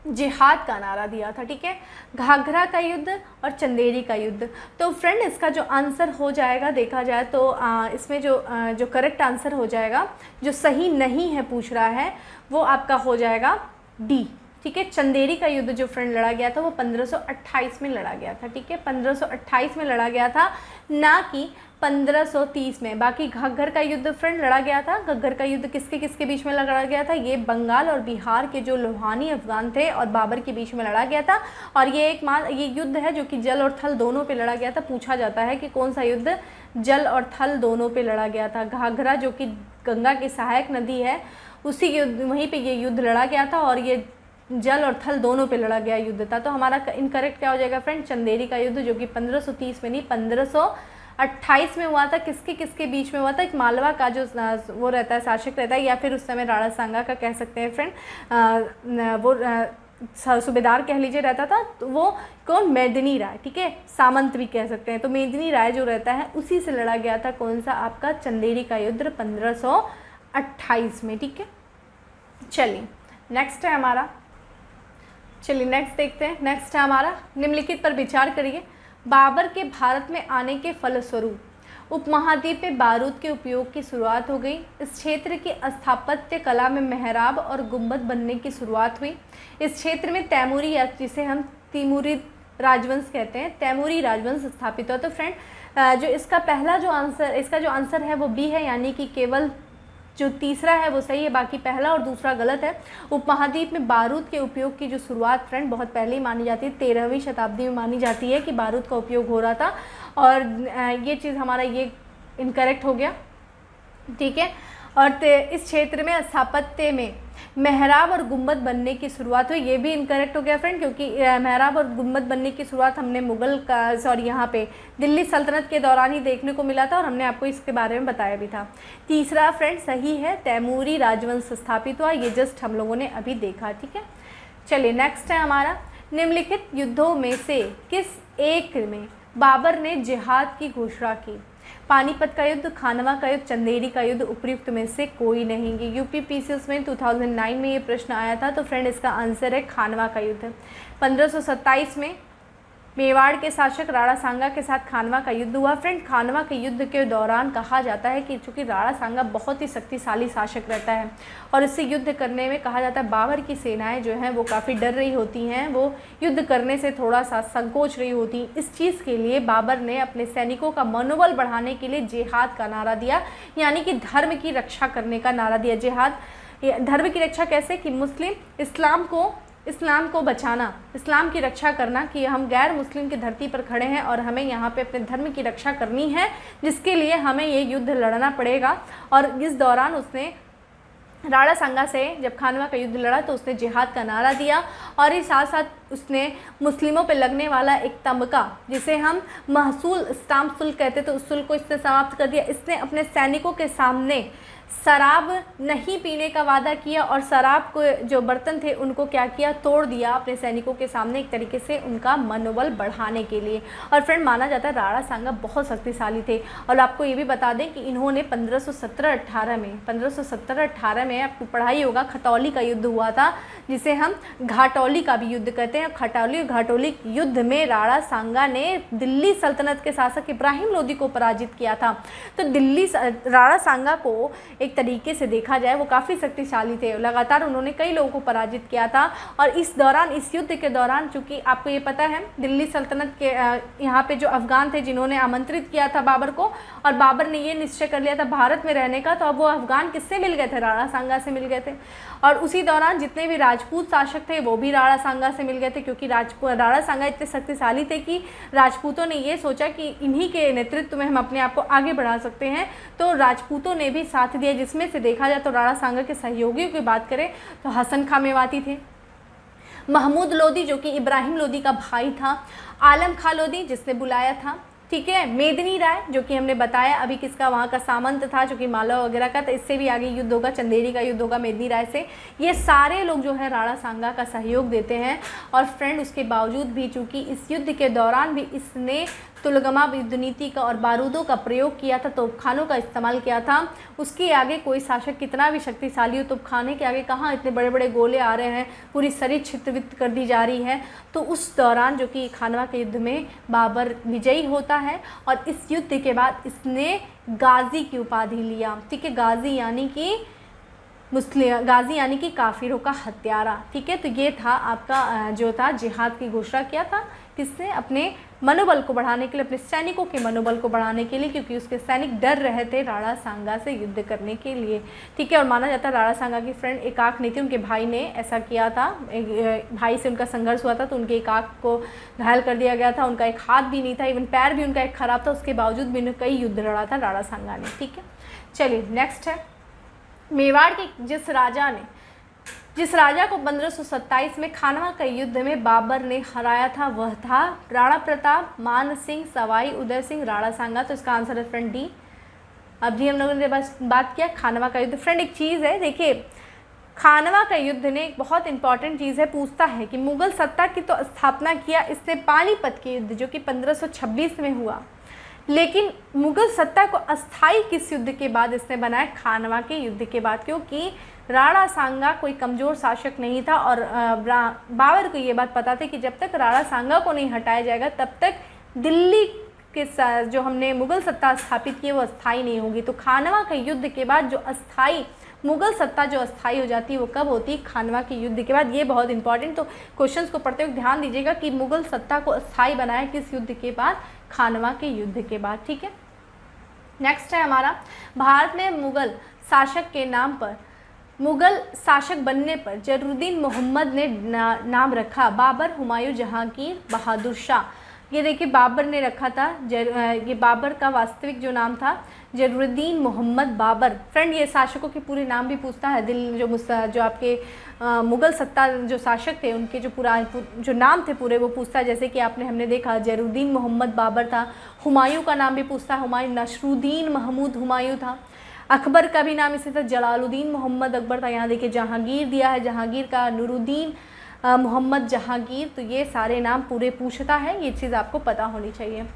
जिहाद का नारा दिया था। ठीक है, घाघरा का युद्ध और चंदेरी का युद्ध। तो फ्रेंड इसका जो आंसर हो जाएगा देखा जाए तो इसमें जो करेक्ट आंसर हो जाएगा, जो सही नहीं है पूछ रहा है, वो आपका हो जाएगा डी। ठीक है, चंदेरी का युद्ध जो फ्रेंड लड़ा गया था वो 1528 में लड़ा गया था। ठीक है, 1528 में लड़ा गया था, ना कि 1530 में। बाकी घग्गर का युद्ध फ्रेंड लड़ा गया था। घग्गर का युद्ध किसके किसके बीच में लड़ा गया था? ये बंगाल और बिहार के जो लोहानी अफगान थे और बाबर के बीच में लड़ा गया था। और ये युद्ध है जो कि जल और थल दोनों पे लड़ा गया था। पूछा जाता है कि कौन सा युद्ध जल और थल दोनों पे लड़ा गया था। घाघरा जो कि गंगा की सहायक नदी है, उसी युद्ध वहीं पर ये युद्ध लड़ा गया था, और ये जल और थल दोनों पे लड़ा गया युद्ध था। तो हमारा इनकरेक्ट क्या हो जाएगा फ्रेंड? चंदेरी का युद्ध, जो कि 1530 में नहीं 1528 में हुआ था। किसके किसके बीच में हुआ था? एक मालवा का जो वो रहता है, शासक रहता है, या फिर उस समय राणा सांगा का कह सकते हैं फ्रेंड, वो सूबेदार कह लीजिए रहता था। तो वो कौन? मेदिनी राय। ठीक है, सामंत भी कह सकते हैं। तो मेदिनी राय जो रहता है उसी से लड़ा गया था कौन सा? आपका चंदेरी का युद्ध 1528 में। ठीक है, चलिए नेक्स्ट है हमारा, नेक्स्ट देखते हैं। नेक्स्ट है हमारा, निम्नलिखित पर विचार करिए। बाबर के भारत में आने के फलस्वरूप उपमहाद्वीप में बारूद के उपयोग की शुरुआत हो गई। इस क्षेत्र की स्थापत्य कला में मेहराब और गुंबद बनने की शुरुआत हुई। इस क्षेत्र में तैमूरी, या जिसे हम तिमूरी राजवंश कहते हैं, तैमूरी राजवंश स्थापित हुआ। तो फ्रेंड जो इसका जो आंसर है वो बी है, यानी कि केवल जो तीसरा है वो सही है, बाकी पहला और दूसरा गलत है। उपमहाद्वीप में बारूद के उपयोग की जो शुरुआत फ्रेंड बहुत पहले ही मानी जाती है, 13वीं शताब्दी में मानी जाती है कि बारूद का उपयोग हो रहा था। और ये चीज़ हमारा ये इनकरेक्ट हो गया। ठीक है, और इस क्षेत्र में स्थापत्य में मेहराब और गुंबद बनने की शुरुआत हुई, ये भी इनकरेक्ट हो गया फ्रेंड, क्योंकि मेहराब और गुंबद बनने की शुरुआत हमने यहाँ पे दिल्ली सल्तनत के दौरान ही देखने को मिला था, और हमने आपको इसके बारे में बताया भी था। तीसरा फ्रेंड सही है, तैमूरी राजवंश स्थापित हुआ, ये जस्ट हम लोगों ने अभी देखा। ठीक है, चलिए नेक्स्ट है हमारा, निम्नलिखित युद्धों में से किस एक में बाबर ने जिहाद की घोषणा की? पानीपत का युद्ध, खानवा का युद्ध, चंदेरी का युद्ध, उपयुक्त में से कोई नहीं। ये यूपी पीसीएस में 2009 में ये प्रश्न आया था। तो फ्रेंड इसका आंसर है खानवा का युद्ध। 1527 में मेवाड़ के शासक राणा सांगा के साथ खानवा का युद्ध हुआ। फ्रेंड, खानवा के युद्ध के दौरान कहा जाता है कि चूँकि राणा सांगा बहुत ही शक्तिशाली शासक रहता है और इससे युद्ध करने में कहा जाता है बाबर की सेनाएं जो हैं वो काफ़ी डर रही होती हैं, वो युद्ध करने से थोड़ा सा संकोच रही होती। इस चीज़ के लिए बाबर ने अपने सैनिकों का मनोबल बढ़ाने के लिए जिहाद का नारा दिया, यानी कि धर्म की रक्षा करने का नारा दिया। जिहाद, धर्म की रक्षा कैसे कि मुस्लिम इस्लाम को बचाना, इस्लाम की रक्षा करना, कि हम गैर मुस्लिम की धरती पर खड़े हैं और हमें यहाँ पे अपने धर्म की रक्षा करनी है, जिसके लिए हमें ये युद्ध लड़ना पड़ेगा। और इस दौरान उसने राणा सांगा से जब खानवा का युद्ध लड़ा तो उसने जिहाद का नारा दिया और इस साथ साथ उसने मुस्लिमों पे लगने वाला एक तमगा, जिसे हम महसूल स्टाम्प शुल्क कहते थे, उस शुल्क को इसने समाप्त कर दिया। इसने अपने सैनिकों के सामने शराब नहीं पीने का वादा किया और शराब को जो बर्तन थे उनको क्या किया, तोड़ दिया अपने सैनिकों के सामने, एक तरीके से उनका मनोबल बढ़ाने के लिए। और फ्रेंड, माना जाता है राणा सांगा बहुत शक्तिशाली थे। और आपको ये भी बता दें कि इन्होंने 1517-18 में आपको पढ़ाई होगा, खतौली का युद्ध हुआ था, जिसे हम घाटौली का भी युद्ध कहते हैं। घाटौली युद्ध में राणा सांगा ने दिल्ली सल्तनत के शासक इब्राहिम लोदी को पराजित किया था। तो राणा सांगा को एक तरीके से देखा जाए वो काफ़ी शक्तिशाली थे, लगातार उन्होंने कई लोगों को पराजित किया था। और इस युद्ध के दौरान चूँकि आपको ये पता है दिल्ली सल्तनत के यहाँ पे जो अफ़गान थे जिन्होंने आमंत्रित किया था बाबर को, और बाबर ने ये निश्चय कर लिया था भारत में रहने का, तो अब वो अफ़गान किससे मिल गए थे, राणा सांगा से मिल गए थे। और उसी दौरान जितने भी राजपूत शासक थे वो भी राणा सांगा से मिल गए थे, क्योंकि राणा सांगा इतने शक्तिशाली थे कि राजपूतों ने ये सोचा कि इन्हीं के नेतृत्व में हम अपने आप को आगे बढ़ा सकते हैं, तो राजपूतों ने भी साथ दिया, जिसमें से देखा जाए तो राणा सांगा के सहयोगियों की बात करें तो हसन खां मेवाती थे, महमूद लोदी जो कि इब्राहिम लोदी का भाई था, आलम खां लोदी जिसने बुलाया था, ठीक है, मेदिनी राय जो कि हमने बताया अभी किसका वहाँ का सामंत था, जो कि मालवा वगैरह का, तो इससे भी आगे युद्ध होगा, चंदेरी का युद्ध होगा मेदिनी राय से। ये सारे लोग जो है राणा सांगा का सहयोग देते हैं। और फ्रेंड, उसके बावजूद भी चूँकि इस युद्ध के दौरान भी इसने तुलगमा युद्ध नीति का और बारूदों का प्रयोग किया था, तोपखानों का इस्तेमाल किया था, उसके आगे कोई शासक कितना भी शक्तिशाली हो, तोपखाने के आगे कहाँ इतने बड़े बड़े गोले आ रहे हैं, पूरी शरीर छितवित कर दी जा रही है। तो उस दौरान जो कि खानवा के युद्ध में बाबर विजयी होता है और इस युद्ध के बाद इसने गाजी की उपाधि लिया, ठीक है, गाजी यानी कि काफिरों का हत्यारा, ठीक है। तो ये था आपका जो था जिहाद की घोषणा किया था, किसने, अपने मनोबल को बढ़ाने के लिए, अपने सैनिकों के मनोबल को बढ़ाने के लिए, क्योंकि उसके सैनिक डर रहे थे राणा सांगा से युद्ध करने के लिए, ठीक है। और माना जाता है राणा सांगा की फ्रेंड एक आँख नहीं थी, उनके भाई ने ऐसा किया था, एक भाई से उनका संघर्ष हुआ था तो उनके एक आँख को घायल कर दिया गया था, उनका एक हाथ भी नहीं था, इवन पैर भी उनका एक खराब था, उसके बावजूद भी उन्होंने कई युद्ध लड़ा था राणा सांगा ने, ठीक है। चलिए नेक्स्ट है, मेवाड़ के जिस राजा को 1527 में खानवा के युद्ध में बाबर ने हराया था वह था राणा प्रताप, मान सिंह, सवाई उदय सिंह, राणा सांगा। तो इसका आंसर है फ्रेंड डी। अब जी हम लोगों ने बस बात किया खानवा का युद्ध। फ्रेंड, एक चीज़ है, देखिए खानवा का युद्ध ने एक बहुत इंपॉर्टेंट चीज़ है, पूछता है कि मुगल सत्ता की तो स्थापना किया इसने पानीपत के युद्ध जो कि 1526 में हुआ, लेकिन मुगल सत्ता को अस्थाई किस युद्ध के बाद इसने बनाया, खानवा के युद्ध के बाद, क्योंकि राणा सांगा कोई कमज़ोर शासक नहीं था और बाबर को ये बात पता थी कि जब तक राणा सांगा को नहीं हटाया जाएगा तब तक दिल्ली के जो हमने मुगल सत्ता स्थापित की है वो अस्थाई नहीं होगी। तो खानवा के युद्ध के बाद जो अस्थाई मुगल सत्ता जो अस्थाई हो जाती है वो कब होती है, खानवा के युद्ध के बाद। ये बहुत इंपॉर्टेंट, तो क्वेश्चंस को पढ़ते हुए ध्यान दीजिएगा कि मुगल सत्ता को अस्थाई बनाया किस युद्ध के बाद, खानवा के युद्ध के बाद, ठीक है। नेक्स्ट है हमारा, भारत में मुगल शासक के नाम पर, मुगल शासक बनने पर जरूरुद्दीन मोहम्मद ने नाम रखा बाबर, हुमायूं, जहांगीर, बहादुर शाह। ये देखिए बाबर ने रखा था, ये बाबर का वास्तविक जो नाम था जरूरुद्दीन मोहम्मद बाबर। फ्रेंड, ये शासकों के पूरे नाम भी पूछता है, जो आपके मुगल सत्ता जो शासक थे उनके जो नाम थे पूरे वो पूछता है। जैसे कि हमने देखा जरूरुद्दीन मोहम्मद बाबर था, हुमायूं का नाम भी पूछता है, हुमायूं, नसरुद्दीन महमूद हुमायूं था, अकबर का भी नाम इसी तरह जलालुद्दीन मोहम्मद अकबर था। यहाँ देखिए जहांगीर दिया है, जहांगीर का नूरुद्दीन मोहम्मद जहांगीर। तो ये सारे नाम पूरे पूछता है, ये चीज़ आपको पता होनी चाहिए।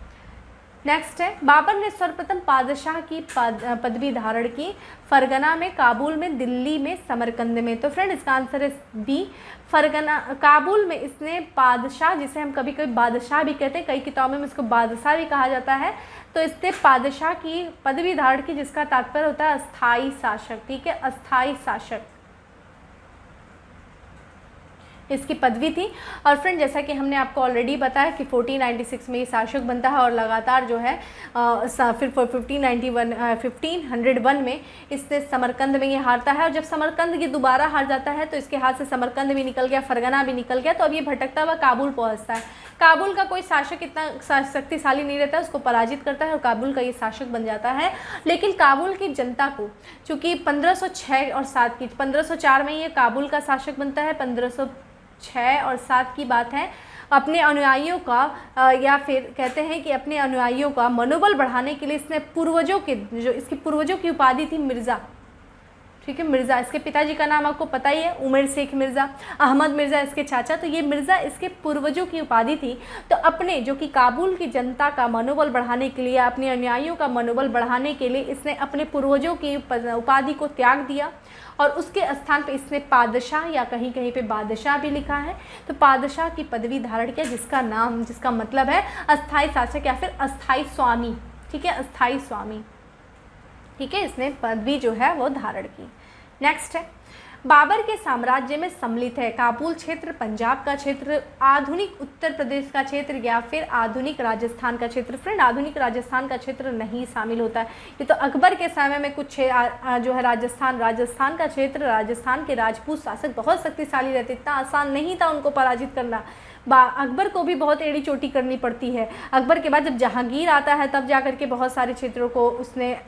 नेक्स्ट है, बाबर ने सर्वप्रथम पादशाह की पदवी धारण की फरगना में, काबुल में, दिल्ली में, समरकंद में। तो फ्रेंड इसका आंसर है बी, फरगना, काबुल में इसने पादशाह, जिसे हम कभी कभी बादशाह भी कहते हैं, कई किताबों में इसको बादशाह भी कहा जाता है, तो इसने पादशाह की पदवी धारण की, जिसका तात्पर्य होता है अस्थाई शासक। ठीक है, अस्थाई शासक इसकी पदवी थी। और फ्रेंड जैसा कि हमने आपको ऑलरेडी बताया कि 1496 में ये शासक बनता है और लगातार जो है फिर 1501 में इसने समरकंद में ये हारता है। और जब समरकंद ये दोबारा हार जाता है तो इसके हाथ से समरकंद भी निकल गया, फरगना भी निकल गया, तो अब ये भटकता हुआ काबुल पहुंचता है। काबुल का कोई शासक इतना शक्तिशाली नहीं रहता है, उसको पराजित करता है और काबुल का ये शासक बन जाता है। लेकिन काबुल की जनता को, चूँकि 1506 और 7 की 1504 में ये काबुल का शासक बनता है, 1506 और 7 की बात है, अपने अनुयायियों का या फिर कहते हैं कि अपने अनुयायियों का मनोबल बढ़ाने के लिए इसने पूर्वजों के, जो इसकी पूर्वजों की उपाधि थी मिर्ज़ा, ठीक है, मिर्ज़ा, इसके पिताजी का नाम आपको पता ही है, उमर शेख मिर्ज़ा, अहमद मिर्ज़ा इसके चाचा, तो ये मिर्ज़ा इसके पूर्वजों की उपाधि थी। तो अपने जो कि काबुल की जनता का मनोबल बढ़ाने के लिए, अपने अनुयायियों का मनोबल बढ़ाने के लिए इसने अपने पूर्वजों की उपाधि को त्याग दिया और उसके स्थान पे इसने पादशाह या कहीं कहीं पे बादशाह भी लिखा है, तो पादशाह की पदवी धारण किया, जिसका नाम, जिसका मतलब है अस्थाई शासक या फिर अस्थाई स्वामी। ठीक है, अस्थाई स्वामी। ठीक है, इसने पदवी जो है वो धारण की। नेक्स्ट है, बाबर के साम्राज्य में सम्मिलित है काबुल क्षेत्र, पंजाब का क्षेत्र, आधुनिक उत्तर प्रदेश का क्षेत्र या फिर आधुनिक राजस्थान का क्षेत्र। फ्रेंड आधुनिक राजस्थान का क्षेत्र नहीं शामिल होता है, ये तो अकबर के समय में कुछ जो है राजस्थान का क्षेत्र, राजस्थान के राजपूत शासक बहुत शक्तिशाली रहते, इतना आसान नहीं था उनको पराजित करना। अकबर को भी बहुत एड़ी चोटी करनी पड़ती है। अकबर के बाद जब जहांगीर आता है तब जाकर के बहुत सारे क्षेत्रों को उसने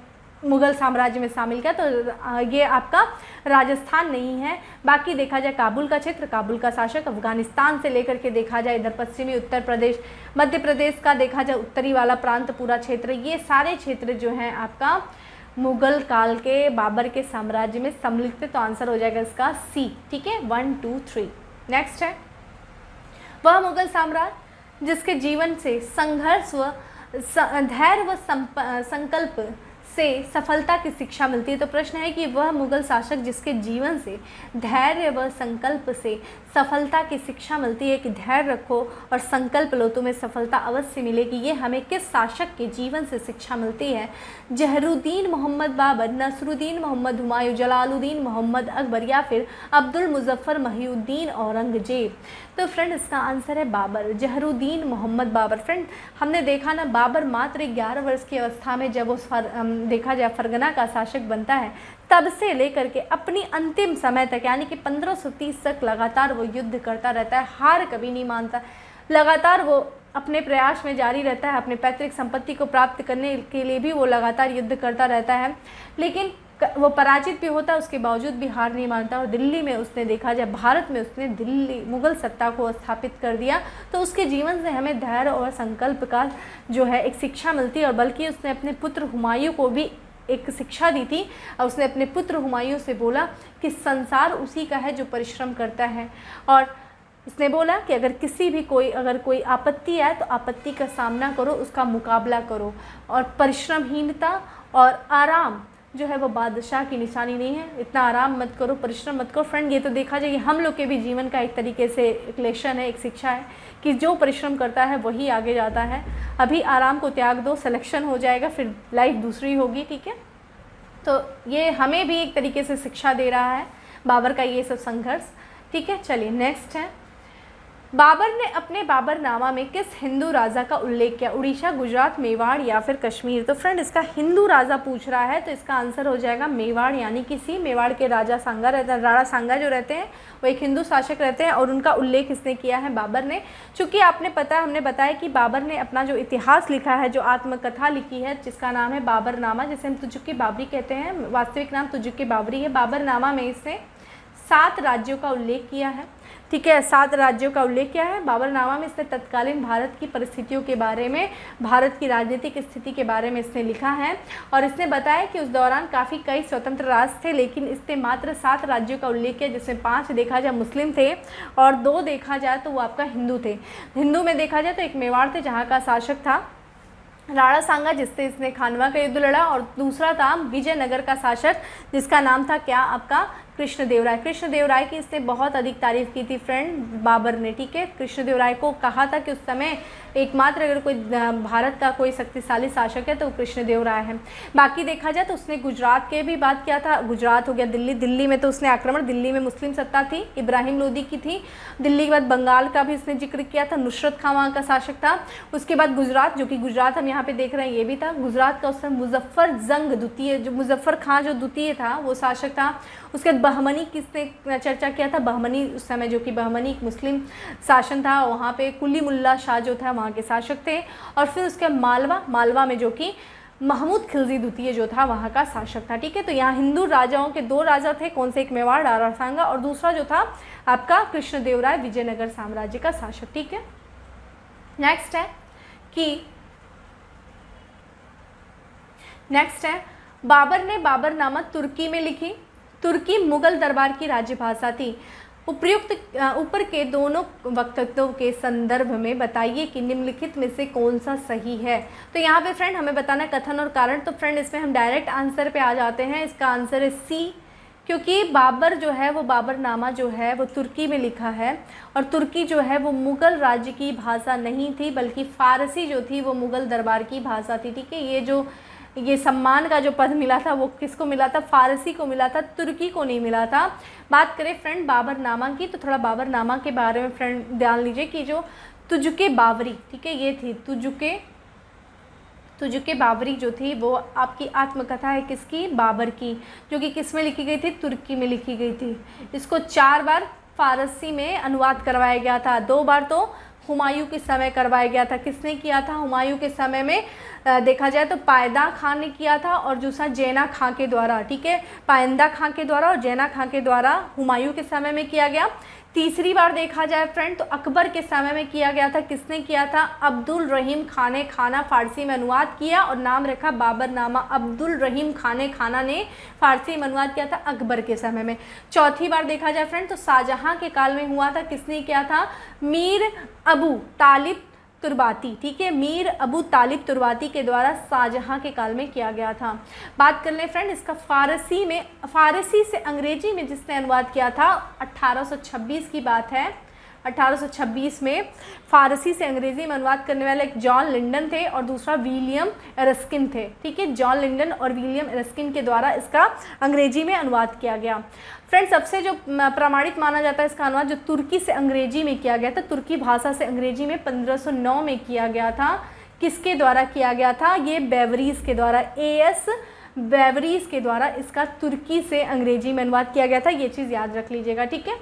मुग़ल साम्राज्य में शामिल किया, तो ये आपका राजस्थान नहीं है। बाकी देखा जाए काबुल का क्षेत्र, काबुल का शासक, अफगानिस्तान से लेकर के देखा जाए इधर पश्चिमी उत्तर प्रदेश, मध्य प्रदेश का देखा जाए उत्तरी वाला प्रांत, पूरा क्षेत्र, ये सारे क्षेत्र जो हैं आपका मुग़ल काल के बाबर के साम्राज्य में सम्मिलित है। तो आंसर हो जाएगा इसका सी। ठीक है, 1 2 3। नेक्स्ट है, वह मुग़ल साम्राज्य जिसके जीवन से संघर्ष व धैर्य व संकल्प से सफलता की शिक्षा मिलती है। तो प्रश्न है कि वह मुग़ल शासक जिसके जीवन से धैर्य व संकल्प से सफलता की शिक्षा मिलती है, कि धैर्य रखो और संकल्प लो, तुम्हें सफलता अवश्य मिलेगी, ये हमें किस शासक के जीवन से शिक्षा मिलती है? जहरुद्दीन मोहम्मद बाबर, नसरुद्दीन मोहम्मद हुमायूं, जलालुद्दीन मोहम्मद अकबर या फिर अब्दुल मुजफ्फर महिउद्दीन औरंगजेब। तो फ्रेंड इसका आंसर है बाबर, जहरुद्दीन मोहम्मद बाबर। फ्रेंड हमने देखा ना, बाबर मात्र 11 वर्ष की अवस्था में जब उस देखा जाए फरगना का शासक बनता है, तब से लेकर के अपनी अंतिम समय तक यानी कि 1530 तक लगातार वो युद्ध करता रहता है, हार कभी नहीं मानता, लगातार वो अपने प्रयास में जारी रहता है, अपने पैतृक संपत्ति को प्राप्त करने के लिए भी वो लगातार युद्ध करता रहता है, लेकिन वो पराजित भी होता है, उसके बावजूद भी हार नहीं मानता। और दिल्ली में उसने देखा जाए, भारत में उसने दिल्ली मुग़ल सत्ता को स्थापित कर दिया। तो उसके जीवन से हमें धैर्य और संकल्प का जो है एक शिक्षा मिलती है। और बल्कि उसने अपने पुत्र हुमायूं को भी एक शिक्षा दी थी, और उसने अपने पुत्र हुमायूं से बोला कि संसार उसी का है जो परिश्रम करता है। और इसने बोला कि अगर कोई आपत्ति आए तो आपत्ति का सामना करो, उसका मुकाबला करो, और परिश्रमहीनता और आराम जो है वो बादशाह की निशानी नहीं है। इतना आराम मत करो, परिश्रम मत करो। फ्रेंड ये तो देखा जाए हम लोग के भी जीवन का एक तरीके से एक लेसन है, एक शिक्षा है कि जो परिश्रम करता है वही आगे जाता है। अभी आराम को त्याग दो, सिलेक्शन हो जाएगा, फिर लाइफ दूसरी होगी। ठीक है, तो ये हमें भी एक तरीके से शिक्षा दे रहा है बाबर का ये सब संघर्ष। ठीक है, चलिए नेक्स्ट है, बाबर ने अपने बाबरनामा में किस हिंदू राजा का उल्लेख किया? उड़ीसा, गुजरात, मेवाड़ या फिर कश्मीर? तो फ्रेंड इसका हिंदू राजा पूछ रहा है, तो इसका आंसर हो जाएगा मेवाड़ यानी कि सी। मेवाड़ के राजा सांगा जो रहते हैं वो एक हिंदू शासक रहते हैं, और उनका उल्लेख इसने किया है बाबर ने। चूँकि हमने बताया कि बाबर ने अपना जो इतिहास लिखा है, जो आत्मकथा लिखी है, जिसका नाम है बाबरनामा, जिसे हम तुजुक बाबरी कहते हैं, वास्तविक नाम तुजुक बाबरी है। बाबरनामा में इसने 7 राज्यों का उल्लेख किया है। ठीक है, 7 राज्यों का उल्लेख किया है बाबरनामा में। इसने तत्कालीन भारत की परिस्थितियों के बारे में, भारत की राजनीतिक स्थिति के बारे में इसने लिखा है, और इसने बताया कि उस दौरान कई स्वतंत्र राज्य थे, लेकिन इसने मात्र 7 राज्यों का उल्लेख किया, जिसमें 5 देखा जाए मुस्लिम थे और 2 देखा जाए तो वो आपका हिंदू थे। हिंदू में देखा जाए तो एक मेवाड़ थे जहाँ का शासक था राणा सांगा जिससे इसने खानवा का युद्ध लड़ा, और दूसरा था विजयनगर का शासक जिसका नाम था क्या आपका कृष्णदेवराय। कृष्णदेवराय की इसने बहुत अधिक तारीफ की थी फ्रेंड बाबर ने, ठीक है। कृष्णदेवराय को कहा था कि उस समय एकमात्र अगर कोई भारत का कोई शक्तिशाली शासक है तो वो कृष्णदेवराय है। बाकी देखा जाए तो उसने गुजरात के भी बात किया था, गुजरात हो गया, दिल्ली में तो उसने आक्रमण, दिल्ली में मुस्लिम सत्ता थी, इब्राहिम लोदी की थी। दिल्ली के बाद बंगाल का भी उसने जिक्र किया था, नुसरत खां वहाँ का शासक था। उसके बाद गुजरात, जो कि गुजरात हम यहाँ पे देख रहे हैं ये भी था, गुजरात का उस समय मुजफ्फर जंग द्वितीय, जो मुजफ्फर खां जो द्वितीय था वो शासक था। उसके बाद बहमनी किसने चर्चा किया था, बहमनी उस समय, जो कि बहमनी एक मुस्लिम शासन था, वहाँ पे कुली मुल्ला शाह जो था वहाँ के शासक थे। और फिर उसके मालवा में जो कि महमूद खिलजी द्वितीय जो था वहाँ का शासक था, ठीक है। तो यहाँ हिंदू राजाओं के 2 राजा थे, कौन से, एक मेवाड़ राणा सांगा और दूसरा जो था आपका कृष्णदेवराय विजयनगर साम्राज्य का शासक, ठीक है। नेक्स्ट है बाबर ने बाबरनामा तुर्की में लिखी। तुर्की मुगल दरबार की राज्यभाषा थी। उपयुक्त ऊपर के दोनों वक्तव्यों के संदर्भ में बताइए कि निम्नलिखित में से कौन सा सही है। तो यहाँ पे फ्रेंड हमें बताना कथन और कारण। तो फ्रेंड इसमें हम डायरेक्ट आंसर पे आ जाते हैं। इसका आंसर है सी, क्योंकि बाबर जो है वो बाबरनामा जो है वो तुर्की में लिखा है, और तुर्की जो है वो मुग़ल राज्य की भाषा नहीं थी बल्कि फ़ारसी जो थी वो मुग़ल दरबार की भाषा थी, ठीक है। ये सम्मान का जो पद मिला था वो किसको मिला था, फ़ारसी को मिला था, तुर्की को नहीं मिला था। बात करें फ्रेंड बाबरनामा की, तो थोड़ा बाबरनामा के बारे में फ्रेंड ध्यान लीजिए कि जो तुजुके बावरी, ठीक है, ये थी तुजुके बावरी जो थी वो आपकी आत्मकथा है किसकी, बाबर की, जो कि किस में लिखी गई थी, तुर्की में लिखी गई थी। इसको 4 बार फ़ारसी में अनुवाद करवाया गया था, 2 बार तो हुमायूं के समय करवाया गया था। किसने किया था, हुमायूं के समय में देखा जाए तो पायदा खान ने किया था और दूसरा जैना खां के द्वारा, ठीक है, पायंदा खां के द्वारा और जैना खां के द्वारा हुमायूं के समय में किया गया। तीसरी बार देखा जाए फ्रेंड तो अकबर के समय में किया गया था। किसने किया था, अब्दुल रहीम खान ने खाना फ़ारसी में अनुवाद किया और नाम रखा बाबरनामा। अब्दुल रहीम खाना ने फ़ारसी में अनुवाद किया था अकबर के समय में। चौथी बार देखा जाए फ्रेंड तो शाहजहाँ के काल में हुआ था। किसने किया था, मीर अबू तालिब तुर्बाती, ठीक है, मीर अबू तालिब तुर्बाती के द्वारा शाहजहाँ के काल में किया गया था। बात कर लें फ्रेंड इसका फ़ारसी से अंग्रेजी में जिसने अनुवाद किया था 1826 की बात है। 1826 में फ़ारसी से अंग्रेज़ी में अनुवाद करने वाले एक जॉन लिंडन थे और दूसरा विलियम एरस्किन थे, ठीक है। जॉन लिंडन और विलियम एरस्किन के द्वारा इसका अंग्रेजी में अनुवाद किया गया। फ्रेंड्स सबसे जो प्रमाणित माना जाता है इसका अनुवाद जो तुर्की से अंग्रेजी में किया गया था, तुर्की भाषा से अंग्रेजी में 1509 में किया गया था। किसके द्वारा किया गया था, ये बेवरीज के द्वारा, A.S. बेवरीज के द्वारा इसका तुर्की से अंग्रेजी में अनुवाद किया गया था। ये चीज़ याद रख लीजिएगा, ठीक है।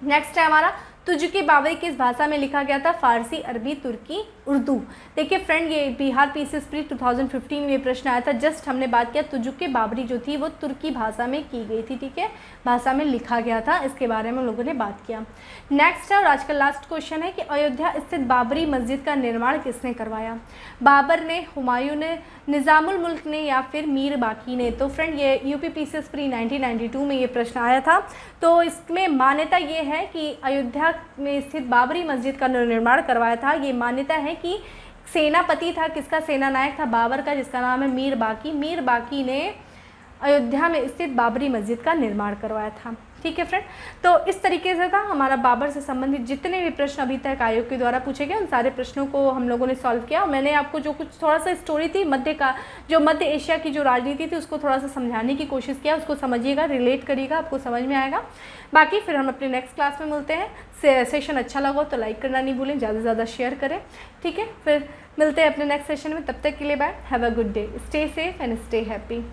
नेक्स्ट है हमारा तुजुके बावरी किस भाषा में लिखा गया था, फ़ारसी, अरबी, तुर्की, उर्दू। देखिए फ्रेंड ये बिहार पीसीएस प्री 2015 में ये प्रश्न आया था। जस्ट हमने बात किया तुजुके बावरी जो थी वो तुर्की भाषा में की गई थी, ठीक है, भाषा में लिखा गया था। इसके बारे में हम लोगों ने बात किया। नेक्स्ट है और आज का लास्ट क्वेश्चन है कि अयोध्या स्थित बाबरी मस्जिद का निर्माण किसने करवाया, बाबर ने, हुमायूं ने, निज़ामुल मुल्क ने या फिर मीर बाकी ने। तो फ्रेंड ये यूपी पीसीएस प्री 1992 में ये प्रश्न आया था। तो इसमें मान्यता ये है कि अयोध्या में स्थित बाबरी मस्जिद का निर्माण करवाया था। ये मान्यता है कि सेनापति था, किसका, सेना नायक था बाबर का, जिसका नाम है मीर बाकी। मीर बाकी ने अयोध्या में स्थित बाबरी मस्जिद का निर्माण करवाया था, ठीक है फ्रेंड। तो इस तरीके से था हमारा बाबर से संबंधित जितने भी प्रश्न अभी तक आयोग के द्वारा पूछे गए उन सारे प्रश्नों को हम लोगों ने सॉल्व किया। मैंने आपको जो कुछ थोड़ा सा स्टोरी थी मध्य एशिया की जो राजनीति थी उसको थोड़ा सा समझाने की कोशिश किया। उसको समझिएगा, रिलेट करिएगा, आपको समझ में आएगा। बाकी फिर हम अपने नेक्स्ट क्लास में मिलते हैं। सेशन अच्छा लगा तो लाइक करना नहीं भूलें, ज़्यादा से ज़्यादा शेयर करें, ठीक है। फिर मिलते हैं अपने नेक्स्ट सेशन में, तब तक के लिए bye, have a good day, stay safe and stay happy.